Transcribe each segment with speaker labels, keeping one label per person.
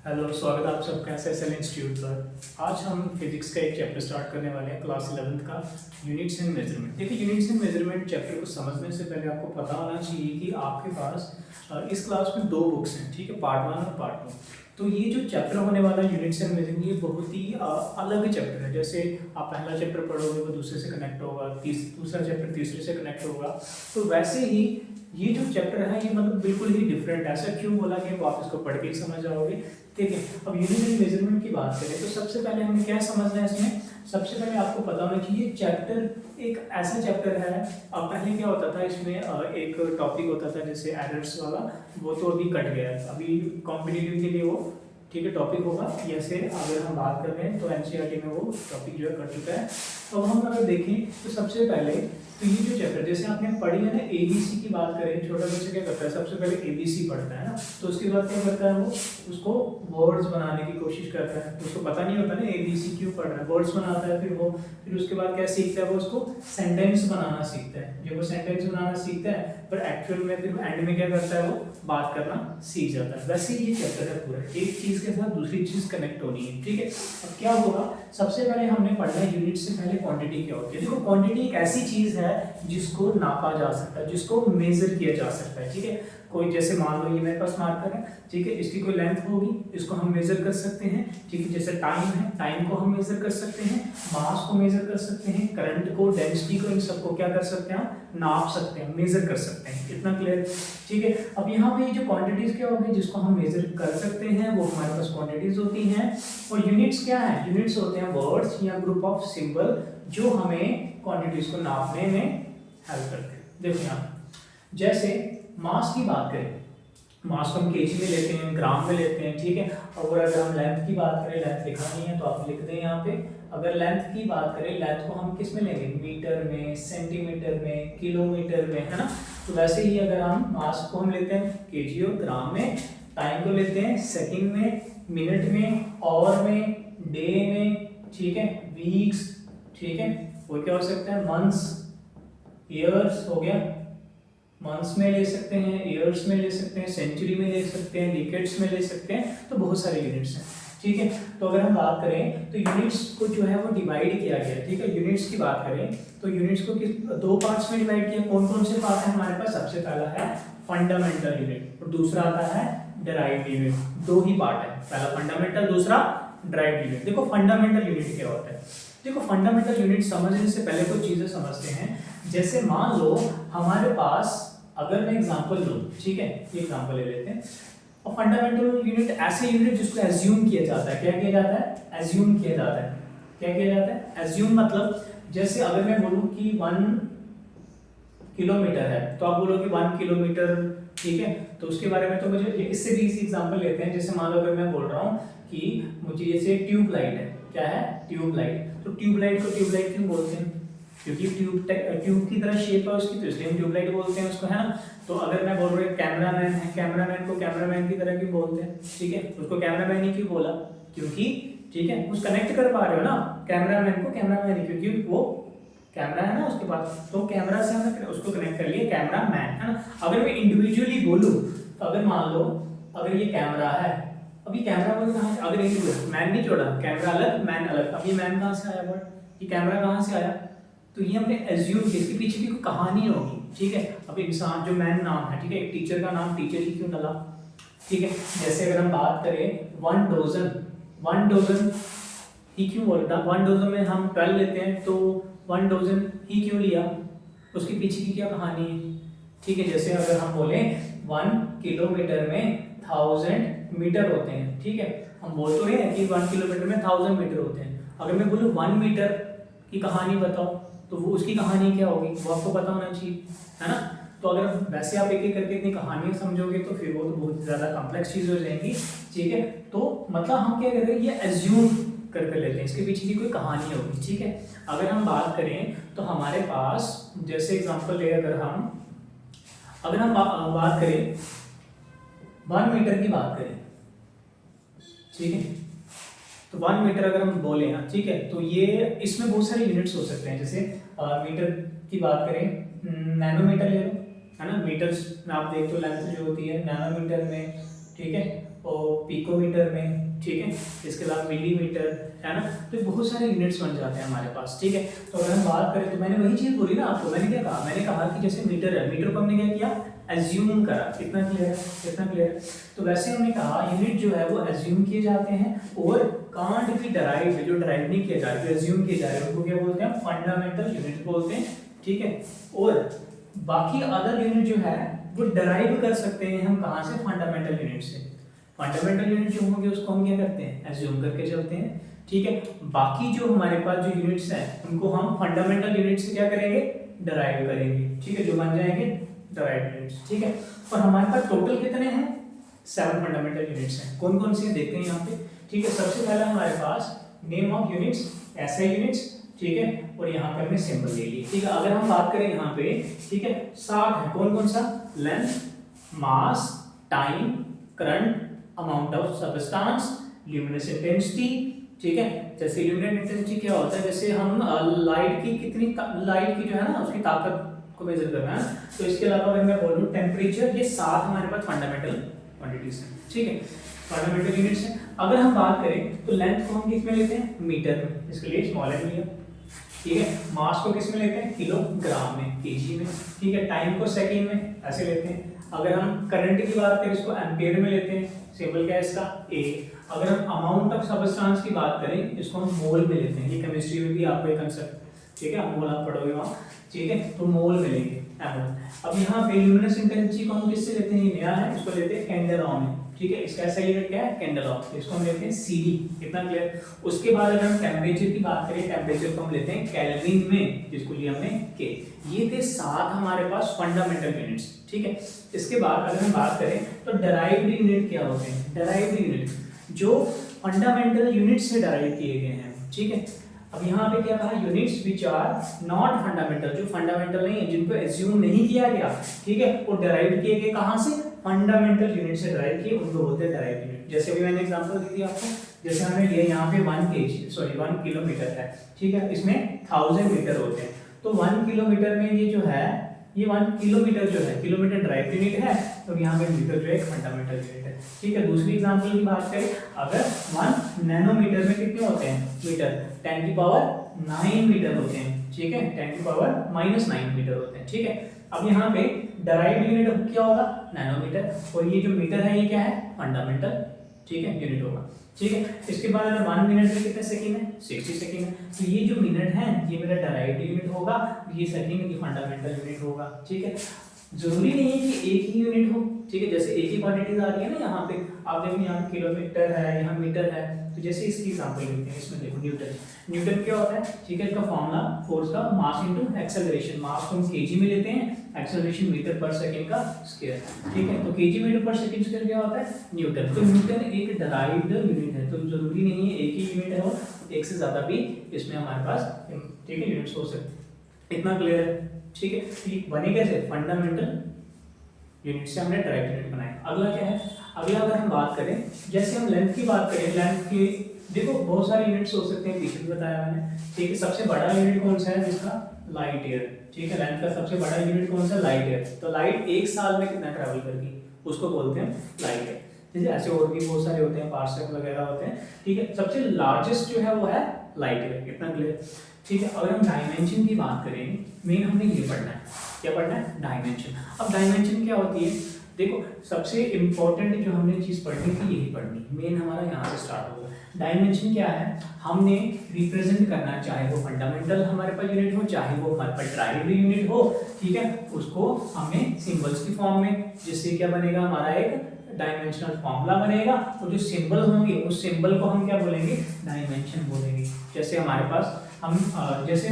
Speaker 1: Hello, स्वागत है आप सबका SSL इंस्टीट्यूट पर। आज हम फिजिक्स का एक चैप्टर स्टार्ट करने वाले हैं, क्लास 11th का यूनिट्स एंड मेजरमेंट। देखिए, यूनिट्स एंड मेजरमेंट चैप्टर को समझने से पहले आपको पता होना चाहिए कि आपके पास इस क्लास में 2 बुक्स हैं, ठीक है, पार्ट 1 और पार्ट 2। तो ये जो चैप्टर होने वाला है यूनिट्स एंड मेजरमेंट, ये बहुत ही अलग चैप्टर है। जैसे आप पहला चैप्टर पढ़ोगे वो दूसरे से कनेक्ट होगा, दूसरा चैप्टर तीसरे से कनेक्ट होगा, तो वैसे ही ये जो चैप्टर है ये मतलब बिल्कुल ही डिफरेंट। ऐसा क्यों बोला कि आप इसको पढ़ के ही समझ जाओगे, ठीक है। अब यूनिट एंड मेजरमेंट की बात करें तो सबसे पहले हमें क्या समझना है इसमें। सबसे पहले आपको पता होना चाहिए चैप्टर एक ऐसा चैप्टर है। अब पहले क्या होता था इसमें, एक टॉपिक होता था जैसे एरर्स वाला, वो तो अभी कट गया है। अभी कॉम्पिटिटिव के लिए वो ठीक है टॉपिक होगा। जैसे अगर हम बात कर रहे हैं तो NCERT में वो टॉपिक जो है कट चुका है। अब हम अगर देखें तो सबसे पहले तो ये जो चैप्टर जैसे आपने पढ़ी है ना, ABC की बात करें, छोटा बच्चा क्या करता है, सबसे पहले ABC पढ़ता है ना, तो उसके बाद क्या करता है, वो उसको वर्ड्स बनाने की कोशिश करता है। उसको पता नहीं होता ना ABC क्यों पढ़ रहा है, वर्ड्स बनाता है, फिर उसके बाद क्या सीखता है, वो उसको सेंटेंस बनाना सीखता है। जब वो सेंटेंस बनाना सीखता है पर एक्चुअल में फिर एंड में क्या करता है, वो बात करना सीख जाता है। वैसे ये चैप्टर है पूरा, एक चीज के साथ दूसरी चीज कनेक्ट होनी है, ठीक है। अब क्या होगा, सबसे पहले हमने पढ़ना है यूनिट से पहले क्वांटिटी क्या होती है। देखो, क्वांटिटी एक ऐसी चीज है जिसको नापा जा सकता है, जिसको मेजर किया जा सकता है, ठीक है। कोई जैसे मान लो ये मेरे पास मार्कर है, ठीक है, इसकी कोई लेंथ होगी, इसको हम मेजर कर सकते हैं, ठीक है। जैसे टाइम है, टाइम को हम मेजर कर सकते हैं, मास को मेजर कर सकते हैं, करंट को, डेंसिटी को, इन सबको क्या कर सकते हैं, नाप सकते हैं, मेजर कर सकते हैं। इतना क्लियर, ठीक है। अब यहाँ पे जो क्वांटिटीज क्या होगी जिसको हम मेजर कर सकते हैं, वो हमारे पास क्वांटिटीज होती हैं। और यूनिट्स क्या है, यूनिट्स होते हैं वर्ड्स या ग्रुप ऑफ सिंबल जो हमें क्वांटिटीज को नापने में हेल्प करते हैं। देखो यहाँ जैसे मास की बात करें, मास को हम केजी में लेते हैं, ग्राम में लेते हैं, ठीक है। और अगर हम लेंथ की बात करें, लेंथ लिखा नहीं है तो आप लिख दें यहाँ पे। अगर लेंथ की बात करें, लेंथ को हम किस में लेंगे, मीटर में, सेंटीमीटर में, किलोमीटर में, है ना। तो वैसे ही अगर हम मास को हम लेते हैं केजी और ग्राम में, टाइम को लेते हैं सेकंड में, मिनट में, आवर में, डे में, ठीक है, वीक्स, ठीक है, वो क्या हो सकता है, मंथ्स, ईयर्स हो गया, मंथ्स में ले सकते हैं, ईयर्स में ले सकते हैं, सेंचुरी में ले सकते हैं, डिकेड्स में ले सकते हैं, तो बहुत सारे यूनिट्स हैं, ठीक है। तो अगर हम बात करें तो यूनिट्स को जो है वो डिवाइड किया गया है, ठीक है। यूनिट्स की बात करें तो यूनिट्स को किस 2 पार्ट्स में डिवाइड किया। कौन कौन से पार्ट है हमारे पास, सबसे पहला है फंडामेंटल यूनिट और दूसरा आता है डिराइव्ड यूनिट। 2 ही पार्ट है, पहला फंडामेंटल, दूसरा डिराइव्ड यूनिट। देखो फंडामेंटल यूनिट क्या होता है। देखो फंडामेंटल यूनिट समझने से पहले कुछ चीजें समझते हैं। जैसे मान लो हमारे पास, अगर मैं एग्जांपल लूं, ठीक है, ये एग्जांपल ले लेते हैं। और फंडामेंटल यूनिट ऐसे यूनिट जिसको एज्यूम किया जाता है। क्या किया जाता है, एज्यूम किया जाता है। क्या किया जाता है, एज्यूम मतलब जैसे अगर मैं बोलूं कि 1 किलोमीटर है तो आप बोलोगे 1 किलोमीटर, ठीक है। तो उसके बारे में तो मुझे इससे भी इसी एग्जांपल लेते हैं। जैसे मान लो अगर मैं बोल रहा हूं कि मुझे जैसे ट्यूब लाइट है, क्या है, ट्यूब लाइट, तो ट्यूब लाइट को ट्यूब लाइट क्यों बोलते हैं, क्योंकि ट्यूब की तरह शेप है उसकी, तो इसलिए हम ट्यूब लाइट बोलते हैं उसको, है ना। तो अगर मैं बोल रहा हूँ कैमरामैन है, कैमरामैन को कैमरामैन की तरह क्यों बोलते हैं, ठीक है, उसको कैमरामैन ही क्यों बोला, क्योंकि, ठीक है, कुछ कनेक्ट कर पा रहे हो ना, कैमरामैन को कैमरामैन ही, क्योंकि वो कैमरा है ना उसके पास, तो कैमरा से हमने उसको कनेक्ट कर लिया, कैमरामैन, है ना। अगर मैं इंडिविजुअली बोलूं तो अगर मान लो अगर ये कैमरा है, अभी कैमरा बोल कहां से, अगर ये मैन नहीं जोड़ा, कैमरा अलग मैन अलग, अब ये मैन कहां से आया, वर्ड, ये कैमरा कहां से आया, तो ये हमने एज्यूम किया, इसके पीछे की कोई कहानी होगी, ठीक है। अब इंसान जो मैन नाम है, ठीक है, एक टीचर का नाम टीचर ही क्यों डला, ठीक है। जैसे अगर हम बात करें 1 डोजन, 1 डोजन ही क्यों बोलता, 1 डोजन में हम 12 लेते हैं तो 1 डोजन ही क्यों लिया, उसके पीछे की क्या कहानी है, ठीक है। जैसे अगर हम बोले 1 किलोमीटर में 1000 मीटर होते हैं, ठीक है, हम बोल तो रहे हैं कि 1 किलोमीटर में 1000 मीटर होते हैं। अगर मैं बोलूँ 1 मीटर की कहानी बताओ तो वो उसकी कहानी क्या होगी, वो आपको पता होना चाहिए, है ना। तो अगर वैसे आप एक एक करके इतनी कहानियां समझोगे तो फिर वो तो बहुत ज्यादा कॉम्प्लेक्स चीज हो जाएंगी, ठीक है। तो मतलब हम क्या कर रहे हैं, ये एज्यूम कर लेते हैं, इसके पीछे की कोई कहानी होगी, ठीक है। अगर हम बात करें तो हमारे पास जैसे एग्जांपल ले, अगर हम बात करें 1 मीटर की बात करें, ठीक है, तो 1 मीटर अगर हम बोले ना, ठीक है, तो ये इसमें बहुत सारे यूनिट्स हो सकते हैं। जैसे मीटर की बात करें, नैनोमीटर ले लो, है ना। मीटर्स में आप देख तो लेंथ जो होती है नैनोमीटर में, ठीक है, और पिकोमीटर में, ठीक है, इसके अलावा मिलीमीटर, है ना। तो बहुत सारे यूनिट्स बन जाते हैं हमारे पास, ठीक है। तो अगर हम बात करें तो मैंने वही चीज़ बोली ना आपको, मैंने क्या कहा, मैंने कहा कि जैसे मीटर है, मीटर को हमने क्या किया, एज्यूम करा। कितना क्लियर है, कितना क्लियर है। तो वैसे हमने कहा यूनिट जो है वो एज्यूम किए जाते हैं और कांट भी डराइव, जो डराइव नहीं किए जा रहे, एज्यूम किए जा रहे हैं, उनको क्या बोलते हैं, फंडामेंटल यूनिट बोलते हैं, ठीक है। और बाकी अदर यूनिट जो है वो डराइव कर सकते हैं हम कहाँ से, फंडामेंटल यूनिट से। फंडामेंटल यूनिट जो होंगे उसको हम क्या करते हैं, एज्यूम करके चलते हैं, ठीक है। बाकी जो हमारे पास जो यूनिट्स हैं उनको हम फंडामेंटल यूनिट से क्या करेंगे, डराइव करेंगे, ठीक है, जो बन जाएंगे डराइव यूनिट्स, ठीक है। और हमारे पास टोटल कितने हैं, 7 फंडामेंटल यूनिट्स हैं। कौन कौन से देखते हैं यहाँ पे, ठीक है। सबसे पहला हमारे पास name of units, SI units, ठीक है, और यहाँ पे हमने सिंबल ले लिए, ठीक है। अगर हम बात करें यहाँ पे, ठीक है, 7 है, कौन कौन सा, length, mass, time, current, amount of substance, luminous intensity, ठीक है। जैसे ल्यूमिनस इंटेंसिटी क्या होता है, जैसे हम लाइट की कितनी, लाइट की जो है ना उसकी ताकत को मेजर करना है। तो इसके अलावा अगर मैं बोलूँ टेम्परेचर, ये 7 हमारे पास फंडामेंटल क्वांटिटीज हैं, ठीक है, फंडामेंटल यूनिट्स हैं। अगर हम बात करें तो लेंथ को हम किस में लेते हैं, मीटर में, इसके लिए स्मॉल एन लिया, ठीक है। मास को किस में लेते हैं, किलोग्राम में, केजी में, ठीक है। टाइम को सेकंड में ऐसे लेते हैं। अगर हम करंट की बात करें इसको एम्पियर में लेते हैं, सिंबल क्या है इसका, ए। अगर हम अमाउंट ऑफ सब्सटेंस की बात करें इसको हम मोल में लेते हैं, ये केमिस्ट्री में भी आपको एक कंसेप्ट, ठीक है, मोल आप पढ़ोगे वहाँ, ठीक है, तो मोल में लेंगे एमोल। अब यहाँ पे ल्यूमिनस इंटेंसिटी को हम किससे लेते हैं, ये नया है, इसको लेते हैं कैंडेलॉन में, ठीक है। इसका ऐसा यूनिट क्या है, कैंडेलॉन, तो इसको हम लेते हैं सीडी, कितना क्लियर। उसके बाद अगर हम टेम्परेचर की बात करें, टेम्परेचर को हम लेते हैं केल्विन में, जिसको लिया हमने के। ये थे 7 हमारे पास फंडामेंटल यूनिट्स, ठीक है। इसके बाद अगर हम बात करें तो डराइव्ड यूनिट क्या होते हैं, डराइव्ड यूनिट जो फंडामेंटल यूनिट से डराइव किए गए हैं, ठीक है। अब यहाँ पे क्या कहा, units which are not fundamental, जो फंडामेंटल नहीं है, जिनको एज्यूम नहीं किया गया, ठीक है, वो डराइव किए गए कहाँ से, फंडामेंटल यूनिट से डराइव किए, उनको बोलते हैं डराइव यूनिट। जैसे अभी मैंने एग्जांपल दी थी आपको, जैसे हमने लिया यहाँ पे 1 किलोमीटर है, ठीक है, इसमें 1000 मीटर होते हैं, तो 1 किलोमीटर में ये जो है, ये 1 किलोमीटर जो है, किलोमीटर ड्राइव यूनिट है, तो यहाँ पे मीटर जो है फंडामेंटल यूनिट है, ठीक है। दूसरी एग्जांपल की बात करें, अगर 1 नैनोमीटर में कितने होते हैं मीटर, 10 की पावर 9 मीटर होते हैं, ठीक है, 10 की पावर -9 मीटर होते हैं, ठीक है। अब यहाँ पे डराइव्ड यूनिट क्या होगा, नैनोमीटर, और ये जो मीटर है ये क्या है, फंडामेंटल, ठीक है, यूनिट होगा, ठीक है। इसके बाद अगर 1 मिनट में कितने सेकंड है, 60 सेकंड है, तो ये जो मिनट है ये मेरा डराइव्ड यूनिट होगा, ये सेकंड की फंडामेंटल यूनिट होगा, ठीक है। जरूरी नहीं है कि एक ही यूनिट हो, ठीक है, जैसे एक ही क्वांटिटीज आ रही है ना, यहाँ पे आप देखो, यहाँ किलोमीटर है, यहाँ मीटर है, तो जैसे इसकी एग्जांपल लेते हैं, इसमें देखो न्यूटन, न्यूटन क्या होता है, ठीक है, इसका फॉर्मूला फोर्स का मास इनटू एक्सेलरेशन, मास को हम केजी में लेते हैं, एक्सेलरेशन मीटर पर सेकंड का स्क्वायर, ठीक है, तो केजी मीटर पर सेकंड स्क्वायर क्या होता है, न्यूटन। तो न्यूटन एक डराइव्ड यूनिट है, तो जरूरी नहीं है एक ही यूनिट है, और एक से ज्यादा भी इसमें हमारे पास, ठीक है, यूनिट्स हो सकते हैं। इतना क्लियर है, ठीक है। ठीक बने कैसे, फंडामेंटल यूनिट से हमने डराइव्ड यूनिट बनाए। अगला क्या है, अगला अगर हम बात करें, जैसे हम लेंथ की बात करें, लेंथ की देखो बहुत सारे यूनिट्स हो सकते हैं, पीछे भी बताया मैंने, ठीक है। सबसे बड़ा यूनिट कौन सा है, जिसका लाइट ईयर, ठीक है, लेंथ का सबसे बड़ा यूनिट कौन सा, लाइट ईयर। तो लाइट 1 साल में कितना ट्रैवल करती, उसको बोलते हैं लाइट ईयर, ठीक है। ऐसे और भी बहुत सारे होते हैं, पार्सेक वगैरह होते हैं, ठीक है। सबसे लार्जेस्ट जो है वो है लाइट ईयर, कितना क्लियर, ठीक है। अगर हम डायमेंशन की बात करें, मेन हमने ये पढ़ना है, क्या पढ़ना है, डायमेंशन। अब डायमेंशन क्या होती है, देखो सबसे इंपॉर्टेंट जो हमने चीज पढ़नी थी यही पढ़नी, मेन हमारा यहाँ से स्टार्ट होगा। डायमेंशन क्या है, हमने रिप्रेजेंट करना, चाहे वो फंडामेंटल हमारे पास यूनिट हो, चाहे वो हमारे पास ड्राइव्ड यूनिट हो, ठीक है, उसको हमें सिंबल्स की फॉर्म में, जिससे क्या बनेगा, हमारा एक डायमेंशनल फॉर्मूला बनेगा, और जो सिंबल होंगे उस सिंबल को हम क्या बोलेंगे, डायमेंशन बोलेंगे। जैसे हमारे पास हम जैसे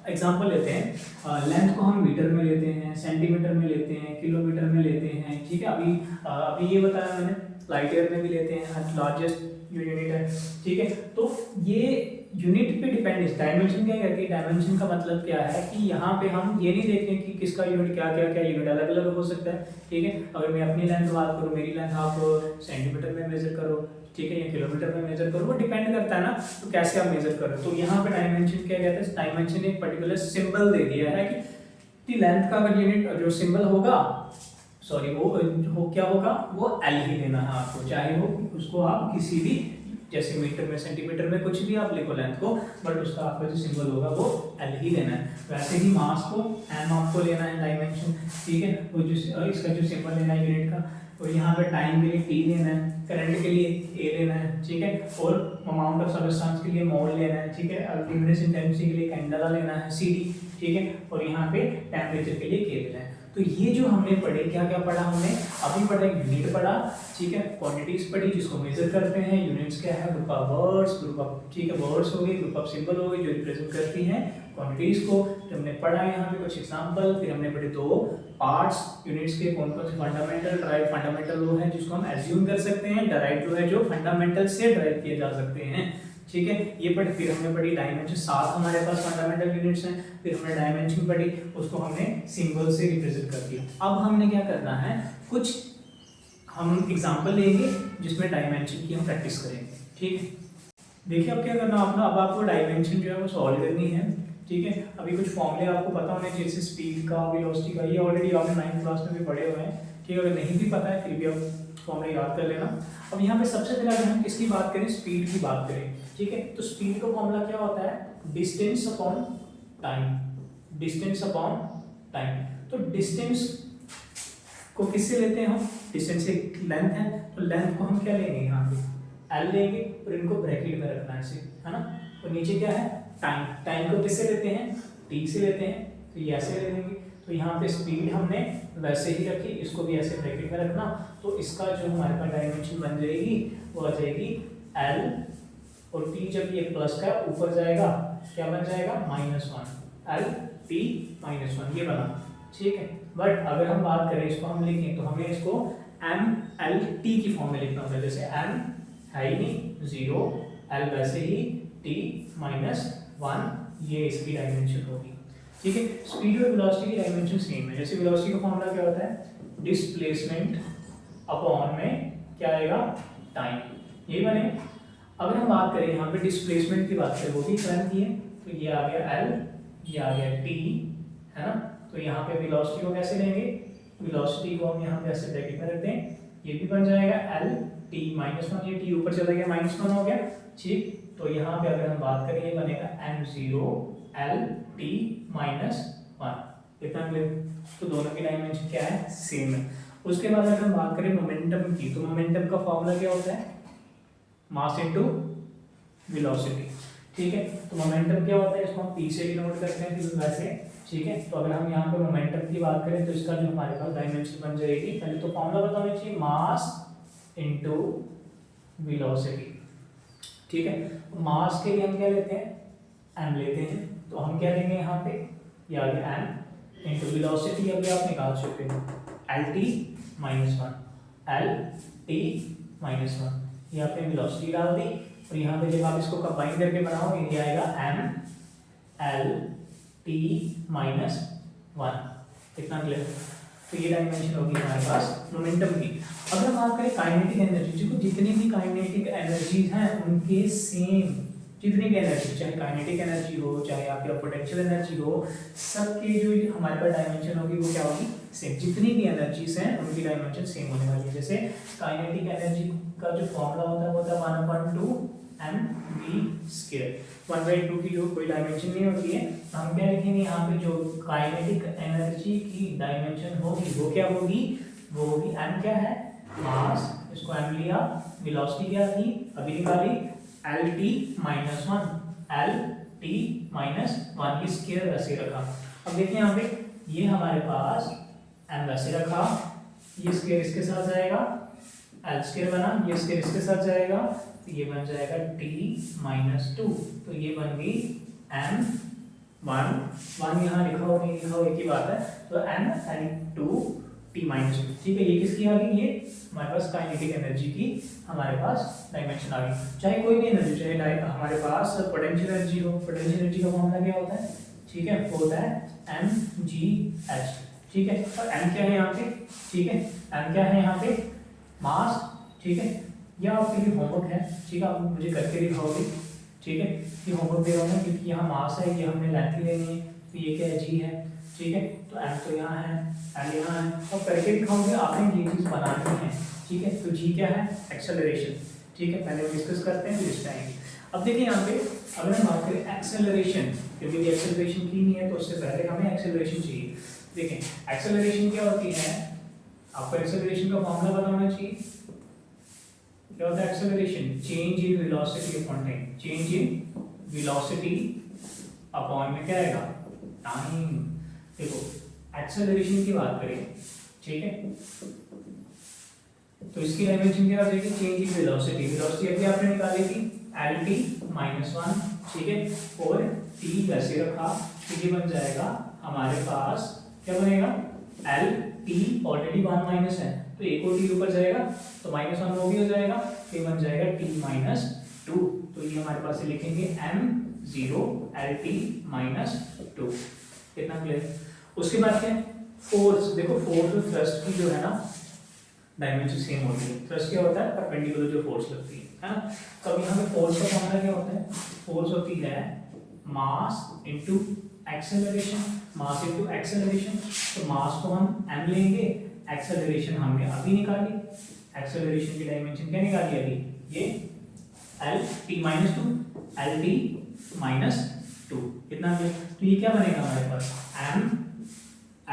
Speaker 1: एग्जांपल लेते हैं, लेंथ को हम मीटर में लेते हैं, सेंटीमीटर में लेते हैं, किलोमीटर में लेते हैं, ठीक है। अभी ये बताया मैंने, लाइट ईयर में भी लेते हैं, लार्जेस्ट यूनिट है, ठीक है। तो ये यूनिट पे डिपेंड, डायमेंशन क्या कहती है, डायमेंशन का मतलब क्या है कि यहाँ पे हम ये नहीं देखते कि किसका यूनिट क्या क्या क्या यूनिट अलग अलग हो सकता है, ठीक है। अगर मैं अपनी लेंथ बात करूँ, मेरी लेंथ आप सेंटीमीटर में मेजर करो, ठीक है, या किलोमीटर में मेजर करो, वो डिपेंड करता है ना, तो कैसे आप मेजर करो। तो यहाँ पे डायमेंशन क्या कहते हैं, डायमेंशन एक पर्टिकुलर सिंबल दे दिया है कि लेंथ का अगर यूनिट जो सिंबल होगा, सॉरी वो क्या होगा, वो एल ही लेना है आपको, चाहे वो उसको आप किसी भी जैसे मीटर में सेंटीमीटर में कुछ भी आप लिखो लेंथ को, बट उसका आपका जो सिंबल होगा वो एल ही लेना है। वैसे ही मास को एम आपको लेना है डायमेंशन, ठीक है, वो जो इसका जो सिंबल लेना है यूनिट का, और यहाँ पे टाइम के लिए टी लेना है, करंट के लिए ए लेना है, ठीक है, और अमाउंट ऑफ सब्सटेंस के लिए मोल लेना है, ठीक है, ल्यूमिनस इंटेंसिटी के लिए कैंडेला लेना है सी डी, ठीक है, और यहाँ पे टेम्परेचर के लिए के लेना है। तो ये जो हमने पढ़े, क्या क्या पढ़ा हमने, अभी पढ़ा यूनिट पढ़ा, ठीक है, क्वांटिटीज पढ़ी जिसको मेजर करते हैं, यूनिट्स क्या है, group of words, group of, ठीक है, वर्ड्स हो गए, ग्रुप ऑफ सिंबल हो गए जो रिप्रेजेंट करती हैं क्वांटिटीज को। तो हमने पढ़ा यहाँ पे कुछ एग्जांपल, फिर हमने पढ़े दो पार्ट्स यूनिट्स के, कौन कौन से, फंडामेंटल, डराइव। फंडामेंटल वो है जिसको हम एज्यूम कर सकते हैं, डराइव वो है जो फंडामेंटल से डराइव किए जा सकते हैं, ठीक है, ये पढ़ी। फिर हमने पढ़ी डायमेंशन, 7 हमारे पास फंडामेंटल यूनिट्स हैं, फिर हमने डायमेंशन पढ़ी, उसको हमने सिंबल से रिप्रेजेंट कर दिया। अब हमने क्या करना है, कुछ हम एग्जांपल लेंगे जिसमें डायमेंशन की हम प्रैक्टिस करेंगे, ठीक है। देखिए अब क्या करना आपने, अब आपको डायमेंशन जो है वो सॉल्व करनी है, ठीक है। अभी कुछ फॉर्मूले आपको पता होने चाहिए, जैसे स्पीड का, वेलोसिटी का, ये ऑलरेडी आपने 9th क्लास में भी पढ़े हुए हैं, ठीक है। अगर नहीं भी पता है फिर भी आप फॉर्मूले याद कर लेना। अब यहाँ पे सबसे पहले अगर हम किसकी बात करें, स्पीड की बात करें, ठीक है, तो स्पीड का फॉर्मूला क्या होता है, distance upon time, distance upon time. तो डिस्टेंस को किससे लेते हैं हम, डिस्टेंस एक लेंथ है, तो लेंथ को हम क्या लेंगे, यहाँ पे एल लेंगे, और इनको ब्रैकेट में रखना है ऐसे, है ना। और नीचे क्या है, टाइम, टाइम को किससे लेते हैं, टी से लेते हैं, तो ये ऐसे ले लेंगे। तो यहाँ पे स्पीड हमने वैसे ही रखी, इसको भी ऐसे ब्रैकेट में रखना, तो इसका जो हमारे पास डायमेंशन बन जाएगी वो आ जाएगी एल, और टी जब ये प्लस का ऊपर जाएगा क्या बन जाएगा, -1, एल टी -1 ये बना, ठीक है। बट अगर हम बात करें इसको हम लिखें, तो हमें इसको एम एल टी की फॉर्म में लिखना होगा, जैसे एम है ही नहीं 0, एल वैसे ही टी -1, ये इसकी डायमेंशन होगी, ठीक है। स्पीड और वेलोसिटी की डायमेंशन सेम है। जैसे वेलोसिटी का फॉर्मूला क्या होता है, डिस्प्लेसमेंट अपॉन में क्या आएगा, टाइम, यही बने। अगर हम बात करें यहाँ पे डिस्प्लेसमेंट की बात करें, वो भी करंट की है, तो ये आ गया एल, ये आ गया टी, है ना। तो यहाँ पे वेलोसिटी को कैसे लेंगे, वेलोसिटी को हम यहाँ पे ऐसे ब्रैकेट में रखते हैं, ये भी बन जाएगा एल टी -1, ये टी ऊपर चला गया -1 हो गया, ठीक। तो यहाँ पे अगर हम बात करें ये बनेगा m0 एल टी -1, इतना क्लियर। तो दोनों की डायमेंशन क्या है, सेम है। उसके बाद अगर हम बात करें मोमेंटम की, तो मोमेंटम का फॉर्मूला क्या होता है, मास इनटू वेलोसिटी, ठीक है। तो मोमेंटम क्या होता है, इसको हम पी से डिनोट करते हैं फिर वैसे, ठीक है। तो अगर हम यहाँ पे मोमेंटम की बात करें तो इसका जो हमारे पास डायमेंशन बन जाएगी, पहले तो फॉर्मूला बताना चाहिए, मास इनटू वेलोसिटी, ठीक है। मास के लिए हम क्या लेते हैं, m लेते हैं, तो हम क्या लेंगे यहाँ पे, ये आ गया m इनटू वेलोसिटी, अभी आप निकाल चुके हो, एल टी -1, एल टी -1, ये आपने वेलोसिटी डाल दी, और यहाँ पे जब आप इसको कंबाइन करके बनाओ ये आएगा m एल टी -1, कितना क्लियर। तो ये डायमेंशन होगी हमारे पास मोमेंटम की। अगर हम बात करें काइनेटिक एनर्जी, देखो जितनी भी काइनेटिक एनर्जीज हैं उनके सेम, जितनी भी एनर्जी, चाहे काइनेटिक एनर्जी हो चाहे आपकी पोटेंशियल एनर्जी हो, सबके जो हमारे पास डायमेंशन होगी वो क्या होगी, सेम। जितनी भी एनर्जीज हैं उनकी डायमेंशन सेम होने वाली है। जैसे काइनेटिक एनर्जी का जो फॉर्मूला होता है वो होता है 1/2 mv², 1/2 की जो कोई डायमेंशन नहीं होती है, तो हम क्या लिखेंगे यहाँ पे, जो काइनेटिक एनर्जी की डायमेंशन होगी वो क्या होगी, वो होगी m क्या है, मास, इसको m लिया, वेलोसिटी क्या थी अभी निकाली, एल टी -1, एल टी -1 की स्क्वायर वैसे रखा। अब देखिए यहाँ पे ये हमारे पास m वैसे रखा, ये स्क्वायर इसके साथ जाएगा, एल स्क्वायर बना, ये स्क्वायर इसके साथ जाएगा, तो ये बन जाएगा t -2, तो ये बन गई m1 यहाँ लिखा हो नहीं लिखा हो एक ही बात है, तो m l2 t -2, ठीक है। ये किसकी आ गई, ये हमारे पास काइनेटिक एनर्जी की हमारे पास डायमेंशन आ गई। चाहे कोई भी एनर्जी, चाहे हमारे पास पोटेंशियल एनर्जी हो, पोटेंशियल एनर्जी का फॉर्मूला क्या होता है, ठीक है, वो होता है mgh, ठीक है। और m क्या है यहाँ पे, ठीक है, m क्या है यहाँ पे, मास, ठीक है। यह आपके लिए होमवर्क है, ठीक है, आप मुझे करके दिखाओगे, ठीक है। ये होमवर्क दे रहा हूँ क्योंकि यहाँ मास है, ये हमने लेंथ लेनी है, तो ये क्या है, g है, ठीक है, तो एम तो यहाँ है, एल यहाँ है, और करके दिखाओगे आपने ये चीज़ बनानी है, ठीक है। तो जी क्या है, एक्सेलरेशन, ठीक है, पहले डिस्कस करते हैं फिर इस टाइम। अब देखिए यहाँ पे अगर हम बात करें एक्सेलरेशन, क्योंकि एक्सेलरेशन की नहीं है तो उससे पहले हमें एक्सेलरेशन चाहिए। देखें एक्सेलरेशन क्या होती है, आपको एक्सेलरेशन का फॉर्मूला पता होना चाहिए। क्या होता है acceleration, change in velocity upon time, change in velocity upon में क्या आएगा, टाइम। देखो एक्सेलरेशन की बात करें, ठीक है, तो इसकी डायमेंशन क्या हो जाएगी, चेंज इन वेलोसिटी, वेलोसिटी अभी आपने निकाली थी lt -1, ठीक है, और t वैसे रखा तो ये बन जाएगा हमारे पास, क्या बनेगा, lt ऑलरेडी 1 माइनस है तो एक और t ऊपर जाएगा तो -1 वो भी हो जाएगा, ये बन जाएगा t -2। तो ये हमारे पास से लिखेंगे m0 lt -2। कितना क्लियर। उसके बाद क्या है, फोर्स। देखो फोर्स और थ्रस्ट की जो है ना डायमेंशन सेम होती है। थ्रस्ट क्या होता है, परपेंडिकुलर जो फोर्स लगती है ना। तो अब यहाँ पे फोर्स का फॉर्मूला क्या होता है, फोर्स होती है mass into acceleration, mass into acceleration. तो मास को हम m लेंगे, एक्सेलरेशन हमने अभी निकाली, एक्सेलरेशन की डायमेंशन क्या निकाली अभी, ये lt -2, lt -2 कितना है। तो ये क्या बनेगा हमारे पास, m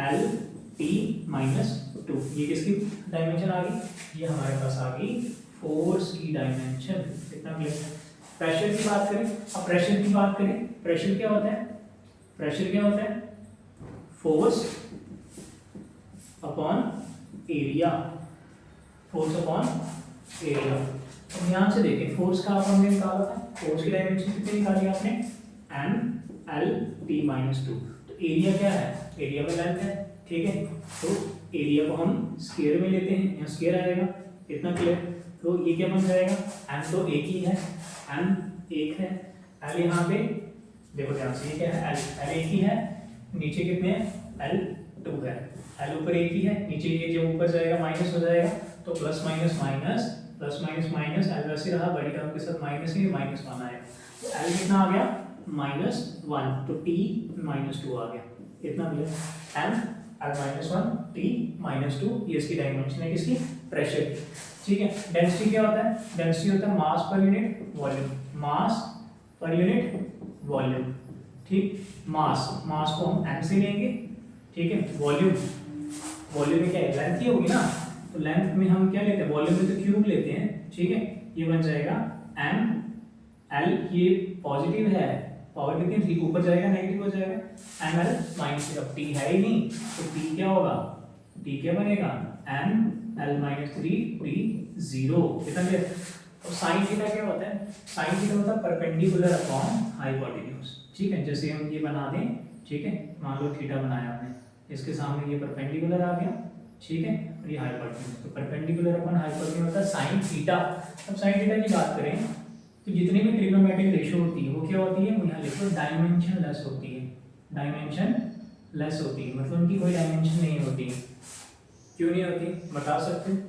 Speaker 1: lt -2, ये किसकी डायमेंशन आ गई, ये हमारे पास आ गई फोर्स की डायमेंशन। कितना क्लियर है। प्रेशर की बात करें, अब प्रेशर की बात करें, प्रेशर क्या होता है, प्रेशर क्या होता है, force upon area, force upon area. तो ध्यान से देखें फोर्स का हमने निकाला था, फोर्स की डायमेंशन कितनी निकाली आपने, m lt -2। तो एरिया क्या है, एरिया में लेंथ है, ठीक है, तो एरिया को हम स्क्वायर में लेते हैं, यहाँ स्क्वायर आएगा। कितना क्लियर। तो ये क्या बन जाएगा, m तो एक ही है, m एक है, l यहाँ पे देखो ध्यान से, ये क्या है, l एक ही है, नीचे कितने हैं, l 2 है, l ऊपर एक ही है, नीचे ये जब ऊपर जाएगा माइनस हो जाएगा, तो plus minus minus plus minus minus, l वैसे रहा बड़ी टर्म के साथ माइनस ही, -1 आएगा, तो l कितना आ गया, -1, तो t -2 आ गया। कितना क्लियर, m l -1 t -2, ये इसकी डायमेंशन है किसकी, प्रेशर की, ठीक है। डेंसिटी क्या होता है, डेंसिटी होता है मास पर यूनिट वॉल्यूम, मास पर यूनिट वॉल्यूम, ठीक। मास को हम m से लेंगे, ठीक है, वॉल्यूम में क्या है, लेंथ ही होगी ना, तो लेंथ में हम क्या लेते हैं, वॉल्यूम में तो क्यूब लेते हैं, ठीक है। ये बन जाएगा m l, ये पॉजिटिव है, पावर कितनी 3 ऊपर जाएगा नेगेटिव हो जाएगा, m l माइनस, अब t है ही नहीं तो t क्या होगा, t क्या बनेगा, m l -3 t 0। कितना क्लियर। और साइन थीटा क्या होता है, साइन थीटा होता है परपेंडिकुलर अपॉन हाइपोटेन्यूज, ठीक है। जैसे हम ये बना दें, ठीक है, मान लो थीटा बनाया आपने, इसके सामने ये परपेंडिकुलर आ गया, ठीक है, और ये हाइपोटेन्यूज, तो परपेंडिकुलर अपॉन हाइपोटेन्यूज होता है साइन थीटा। अब साइन थीटा की बात करें तो जितनी भी ट्रिग्नोमेट्रिक रेशियो होती है वो क्या होती है, वो यहाँ लिखो डायमेंशन लेस होती है, डायमेंशन लेस होती है, मतलब उनकी कोई डायमेंशन नहीं होती। क्यों नहीं होती बता सकते हैं,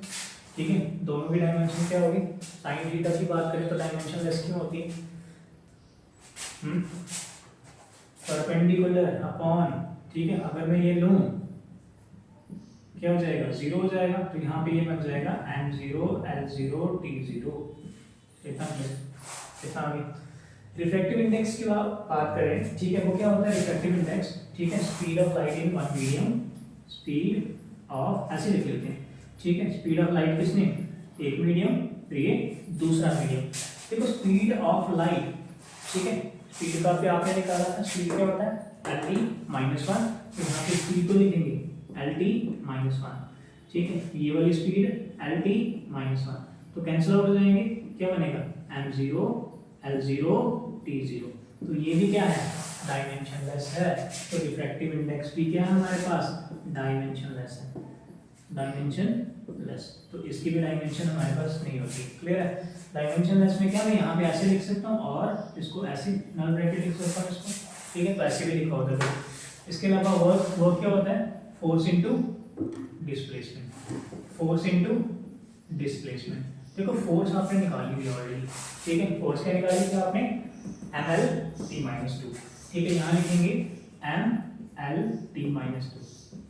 Speaker 1: ठीक है, दोनों की डायमेंशन क्या होगी, साइन थीटा की बात करें तो डायमेंशन लेस क्यों होती है, परपेंडिकुलर अपॉन, ठीक है, अगर मैं ये लूं क्या हो जाएगा, 0 हो जाएगा, तो यहाँ पे ये बन जाएगा m0 l0 t0। कितना आगे। रिफ्रैक्टिव इंडेक्स की बात करें, ठीक है, वो क्या होता है रिफ्रैक्टिव इंडेक्स, ठीक है, speed of light in one medium, speed of, ऐसे लिख लेते हैं, ठीक है, स्पीड ऑफ लाइट किसने, एक मीडियम, फिर ये दूसरा मीडियम। देखो स्पीड ऑफ लाइट, ठीक है, स्पीड का पे आपने निकाला था, स्पीड क्या होता है lt -1, तो यहाँ पे स्पीड को लिखेंगे lt -1, ठीक है, ये वाली स्पीड lt -1, तो कैंसिल आउट हो जाएंगे, क्या बनेगा m0 l0 t0। तो ये भी क्या है डायमेंशनलेस है, तो रिफ्रैक्टिव इंडेक्स भी क्या है हमारे पास, डायमेंशनलेस है, डायमेंशनलेस, तो इसकी भी डायमेंशन हमारे पास नहीं होती। क्लियर है। डायमेंशनलेस में क्या मैं यहाँ पे ऐसे लिख सकता हूँ और इसको ऐसे नल ब्रैकेट लिख सकता हूँ इसको, ठीक है, तो ऐसे भी लिखा होता है। इसके अलावा वर्क क्या होता है, force into displacement, force into displacement. देखो फोर्स आपने निकाली हुई ऑलरेडी, ठीक है, फोर्स क्या निकाली थी आपने, ml t -2, ठीक है, यहाँ लिखेंगे m L T minus two.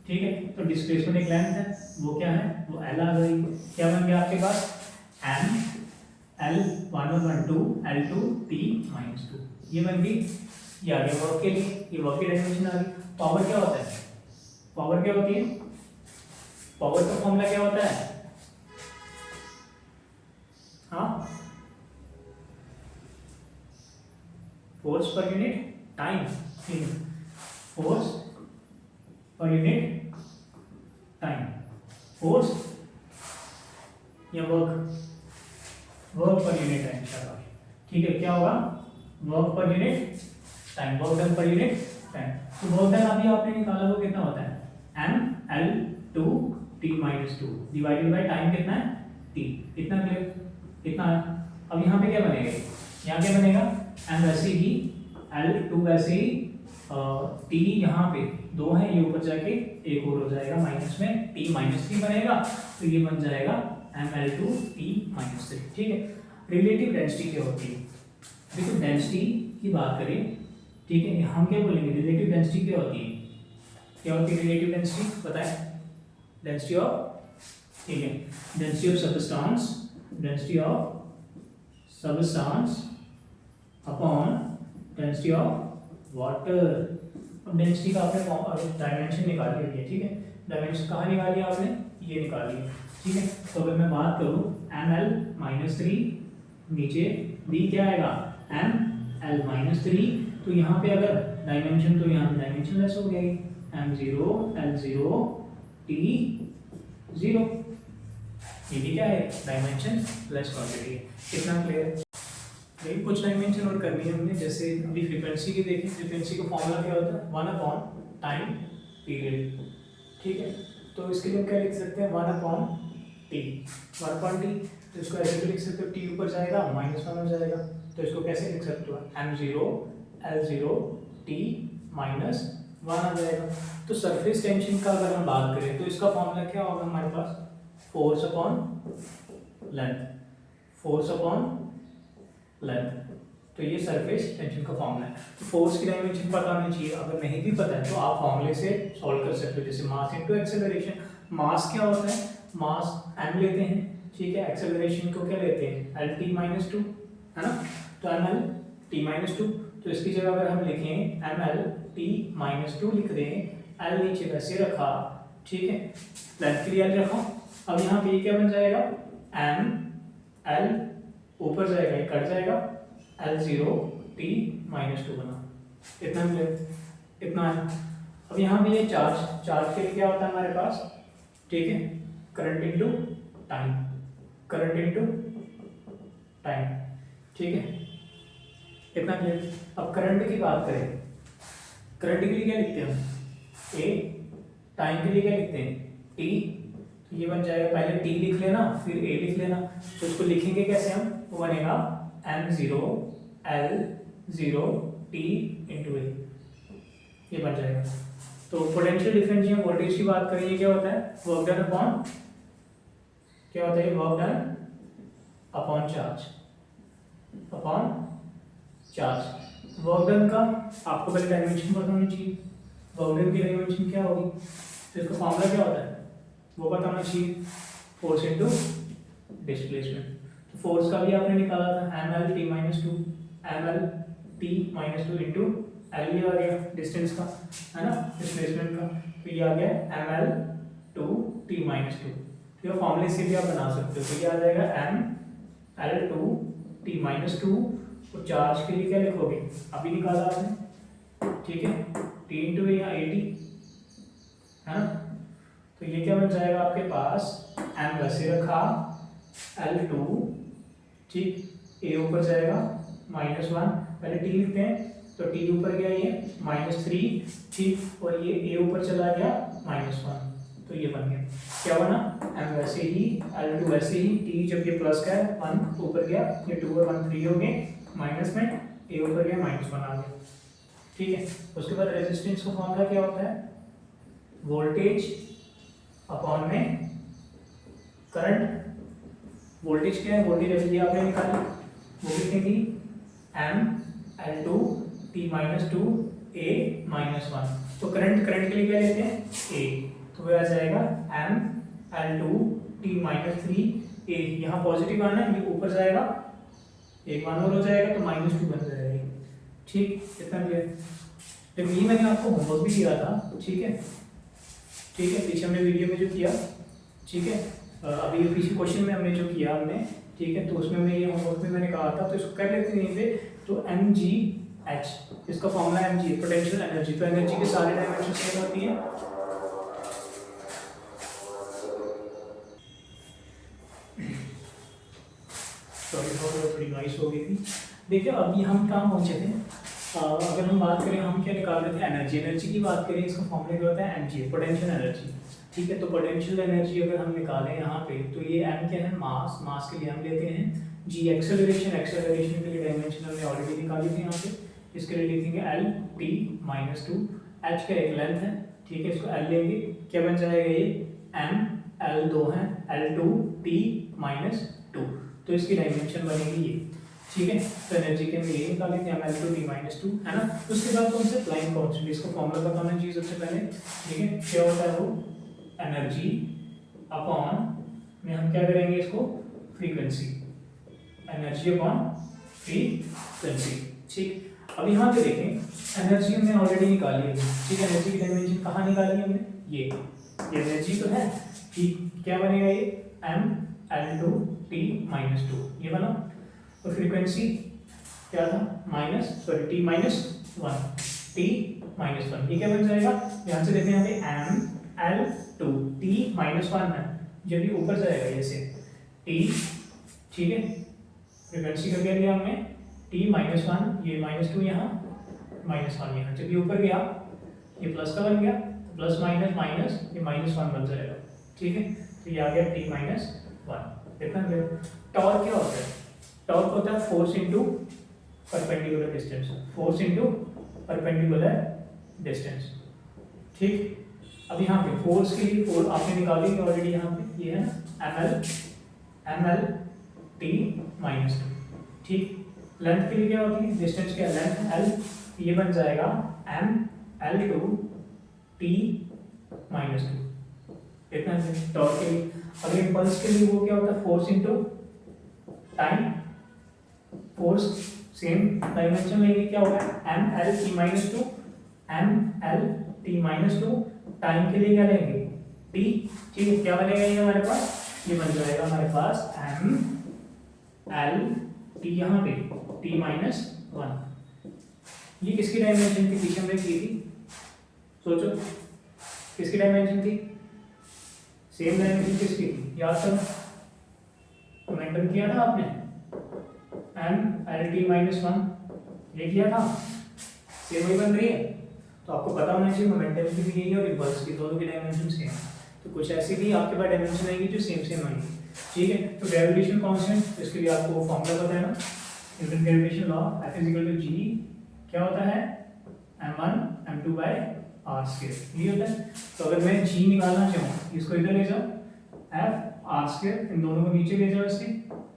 Speaker 1: ठीक है, तो डिस्प्लेसमेंट एक लेंथ है, वो क्या है, वो एल आ गई। क्या बन गया आपके पास, M L 1/2 L2 T minus two, ये बन गई। ये आ गया वर्क के लिए, ये वर्क की डायमेंशन आ गई। पावर क्या होता है, पावर क्या होती है, पावर का फॉर्मूला क्या होता है, हाँ, फोर्स पर यूनिट टाइम। ठीक है, force per unit time, force या work, work per unit time, शाबाश। ठीक है, क्या होगा, work per unit time, work done per unit time. तो वर्क डन अभी आपने निकाला वो कितना होता है, ml2 t minus two divided by time कितना है, t। इतना क्लियर, इतना है। अब यहाँ पे क्या बनेगा, यहाँ क्या बनेगा, m वैसे ही l2 वैसे ही t यहाँ पे दो है, ये ऊपर जाके एक और हो जाएगा माइनस में, t माइनस 3 बनेगा, तो ये बन जाएगा ml2 t माइनस 3। ठीक है, रिलेटिव डेंसिटी क्या होती है, देखो डेंसिटी की बात करें, ठीक है, हम क्या बोलेंगे, रिलेटिव डेंसिटी क्या होती है, क्या होती है रिलेटिव डेंसिटी, बताएं, डेंसिटी ऑफ, ठीक है, density of substance, density of substance upon density of water. अब डेंसिटी का आपने डायमेंशन निकाल लिया, ठीक है, डायमेंशन कहाँ निकाली आपने, ये निकाली है। ठीक है, तो अगर मैं बात करूँ ml माइनस 3, नीचे d क्या आएगा, ml माइनस 3, तो यहाँ पे अगर डायमेंशन, तो यहाँ पे डायमेंशन लेस हो गई, m0 l0 t0, ये भी क्या है, डायमेंशन लेस क्वांटिटी है। कितना क्लियर, लेकिन कुछ डायमेंशन और करनी है हमने, जैसे अभी फ्रीक्वेंसी की देखी, फ्रीक्वेंसी का फॉर्मूला क्या होता है, 1/टाइम पीरियड। ठीक है, तो इसके लिए हम क्या लिख सकते हैं, 1/t, 1/t, तो इसको ऐसे भी लिख सकते हो, t ऊपर जाएगा -1 हो जाएगा, तो इसको कैसे लिख सकते हो, m0 l0 t -1 आ जाएगा। तो सरफेस टेंशन का अगर हम बात करें तो इसका फॉर्मूला क्या होगा हमारे पास, force upon length, force upon length, तो ये सरफेस टेंशन का फॉर्मूला है। तो फोर्स की डायमेंशन पता होनी चाहिए, अगर नहीं भी पता है तो आप फॉर्मूले से सॉल्व कर सकते हो, जैसे मास इनटू एक्सेलरेशन। मास क्या होता है, मास m लेते हैं, ठीक है, एक्सेलरेशन को क्या लेते हैं, lt माइनस 2, है ना, तो ml t माइनस 2, तो इसकी जगह अगर हम लिखें ml t माइनस 2 लिख दें, l नीचे वैसे रखा, ठीक है, लेंथ के लिए l रखा। अब यहाँ पे क्या बन जाएगा, m l ऊपर जाएगा, ये कट जाएगा, l0 t माइनस 2 बना, इतना क्लियर, इतना है। अब यहाँ पे ये चार्ज, चार्ज के लिए क्या होता है हमारे पास, ठीक है, current into time, current into time, ठीक है, इतना क्लियर। अब करंट की बात करें, करंट के लिए क्या लिखते हैं हम, ए, टाइम के लिए क्या लिखते हैं, टी, तो ये बन जाएगा, पहले टी लिख लेना फिर ए लिख लेना, तो इसको लिखेंगे कैसे हम, वो बनेगा m0 l0 t इंटू ए, ये बन जाएगा। तो पोटेंशियल डिफरेंस या वोल्टेज की बात करें, ये क्या होता है, वर्क डन अपॉन, क्या होता है, work done upon charge, upon charge. Work done का आपको पहले डायमेंशन पता होनी चाहिए, वर्क डन की डायमेंशन क्या होगी, तो इसका फॉर्मूला क्या होता है वो पता होना चाहिए, फोर्स इनटू डिस्प्लेसमेंट। तो फोर्स का भी आपने निकाला था, ml t minus 2, ml t minus 2 into L, ये आ गया डिस्टेंस का, है ना, डिस्प्लेसमेंट का, तो ये आ गया ml 2 t माइनस 2, तो ये फॉर्मूले से भी आप बना सकते हो, तो ये आ जाएगा ml 2 t माइनस 2, तो चार्ज के लिए क्या लिखोगे, अभी निकाला आपने, ठीक है, t इंटू या 80, है ना, तो ये क्या बन जाएगा आपके पास, m वैसे रखा, l2, ठीक, a ऊपर जाएगा -1, पहले t लिखते हैं, तो t ऊपर गया ये -3, ठीक, और ये a ऊपर चला गया -1, तो ये बन गया, क्या बना, m वैसे ही, l2 वैसे ही, t जब ये प्लस का है 1 ऊपर गया, ये 2 और 1 3 हो गए, माइनस में a ऊपर गया -1 आ गया, ठीक है। उसके बाद रेजिस्टेंस का फॉर्मूला क्या होता है, वोल्टेज अपॉन में करंट, वोल्टेज क्या है, वोल्टेज अभी आपने निकाली, वो कितनी थी, m l2 t minus 2 a minus one. तो करंट के लिए क्या लेते हैं a, तो वह आ जाएगा m L2 t minus three a। यहाँ पॉजिटिव आना है, ये ऊपर जाएगा, एक वन और हो जाएगा तो -2 बन जाएगा। ठीक, इतना क्लियर। जब ये मैंने आपको होमवर्क भी दिया था, ठीक है, पीछे हमने वीडियो में जो किया, ठीक है, अभी ये पीछे क्वेश्चन में हमने जो किया हमने, ठीक है, तो उसमें मैं ये होमवर्क में मैंने कहा था, तो इसको कर लेते हैं यहीं पे। तो mgh, इसका फॉर्मूला mg पोटेंशियल एनर्जी। तो एनर्जी के सारे डायमेंशन सेम होती हैं। सॉरी थोड़ी नॉइस हो गई थी। देखिए अभी हम कहाँ पहुंचे थे, अगर हम बात करें, हम क्या निकाल रहे थे, एनर्जी की बात करें, इसका फॉर्मूला क्या होता है mg पोटेंशियल एनर्जी। ठीक है, तो पोटेंशियल एनर्जी अगर हम निकालें यहाँ पे, तो ये m क्या है, मास के लिए हम लेते हैं g एक्सेलरेशन के लिए डायमेंशन हमने ऑलरेडी निकाली थी यहाँ पे, इसके लिए लिखेंगे l t माइनस 2। h का एक लेंथ है, ठीक है, इसको l लेंगे, क्या बन जाएगा ये m l2 है l2 t माइनस 2, तो इसकी डायमेंशन बनेगी ये। ठीक है, तो एनर्जी के लिए निकाले थे l2 t माइनस 2, है ना। उसके बाद कौन से प्लाइन कांस्टेंट, इसको फॉर्मूला बताना चाहिए सबसे पहले। ठीक है, क्या होता है वो, एनर्जी अपॉन में हम क्या करेंगे इसको, फ्रीक्वेंसी, एनर्जी अपॉन फ्रीक्वेंसी। ठीक, अब यहाँ पे देखें, एनर्जी हमने ऑलरेडी निकाली है। ठीक है, एनर्जी की डायमेंशन कहाँ निकाली हमने, ये एनर्जी तो है, ठीक, क्या बनेगा ये m l2 t माइनस 2, ये बना। तो फ्रीक्वेंसी क्या था, t माइनस 1, ये क्या बन जाएगा, यहाँ से देखते हैं यहाँ पे m l2 t माइनस 1 है, जब ये ऊपर जाएगा जैसे t, ठीक है, फ्रीक्वेंसी का क्या लिया हमने t माइनस 1, ये -2 यहाँ, -1 यहाँ, जब ये ऊपर गया ये प्लस का बन गया, प्लस माइनस माइनस, ये -1 बन जाएगा। ठीक है, तो ये आ गया t माइनस 1। देखना टॉर्क क्या होता है, टॉर्क होता है force into perpendicular distance, force into perpendicular distance. ठीक, अब यहाँ पे फोर्स के लिए फोर्स आपने निकाली है ऑलरेडी, यहाँ पे ये है ml t माइनस 2। ठीक, लेंथ के लिए क्या होती है, डिस्टेंस क्या लेंथ l, ये बन जाएगा m l2 t माइनस 2। इतना टॉर्क के लिए। अगर इम्पल्स के लिए वो क्या होता है, force into time, force same dimension लेंगे, क्या होगा m l t minus 2, m l t minus 2, time के लिए क्या लेंगे t। ठीक है, क्या बनेगा ये हमारे पास, ये बन जाएगा हमारे पास m l t, यहाँ पे t माइनस 1। ये किसकी डायमेंशन थी, पीछे हमने की थी, सोचो किसकी डायमेंशन थी, सेम डायमेंशन किसकी थी, याद करो, मोमेंटम किया था आपने, m l t माइनस 1 ये किया था, सेम वही बन रही है। तो आपको पता होना चाहिए मोमेंटम की भी यही है और इम्पल्स की, दोनों की डायमेंशन सेम है। तो कुछ ऐसी भी आपके पास डायमेंशन आएगी जो सेम आएगी। ठीक है, तो ग्रेविटेशन कांस्टेंट, इसके लिए आपको फॉर्मूला पता है ना, Newton gravitation law, F = g क्या होता है, m1 m2 by r², ये होता है। तो अगर मैं g निकालना चाहूँ, इसको इधर ले जाओ, f r², इन दोनों को नीचे ले जाओ, इसके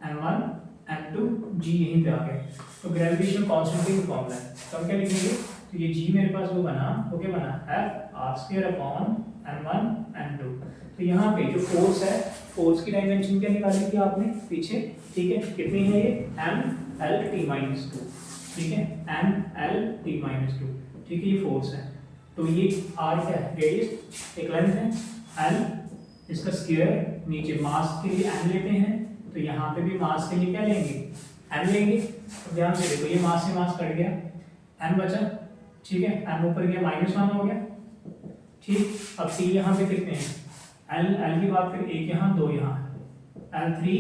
Speaker 1: m1 m2 g यहीं पे आ गए। तो ग्रेविटेशन कांस्टेंट की फॉर्मूला है, तो हम क्या लिखेंगे, तो ये g मेरे पास वो बना, वो क्या बना, f r² upon m1 m2। तो यहाँ पे जो फोर्स है, फोर्स की डायमेंशन क्या निकाली थी आपने पीछे, ठीक है, कितनी है ये m l t माइनस 2, ठीक है, m l t माइनस 2, ठीक है, ये फोर्स है। तो ये r क्या है, रेडियस, एक लेंथ है, l इसका स्क्वायर, नीचे मास के लिए m लेते हैं, तो यहाँ पे भी मास के लिए क्या लेंगे, m लेंगे। तो ध्यान से देखो, ये मास से मास कट गया, m बचा, ठीक है, m ऊपर गया, -1 हो गया। ठीक, अब t यहाँ पे कितने हैं, l की बात करें, एक यहाँ, दो यहाँ, l3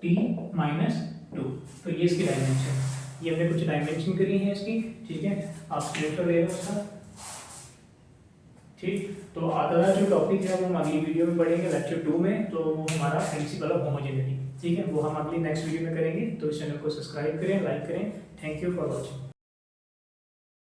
Speaker 1: t माइनस 2, तो ये इसकी डायमेंशन है। ये हमने कुछ डायमेंशन करी है इसकी, ठीक है, आप स्क्रीनशॉट ले लो उसका। ठीक, तो अगला जो टॉपिक है वो हम अगली वीडियो में पढ़ेंगे लेक्चर 2 में, तो वो हमारा प्रिंसिपल ऑफ होमोजेनिटी, ठीक है, वो हम अगली नेक्स्ट वीडियो में करेंगे। तो इस चैनल को सब्सक्राइब करें, लाइक करें। Thank you for watching.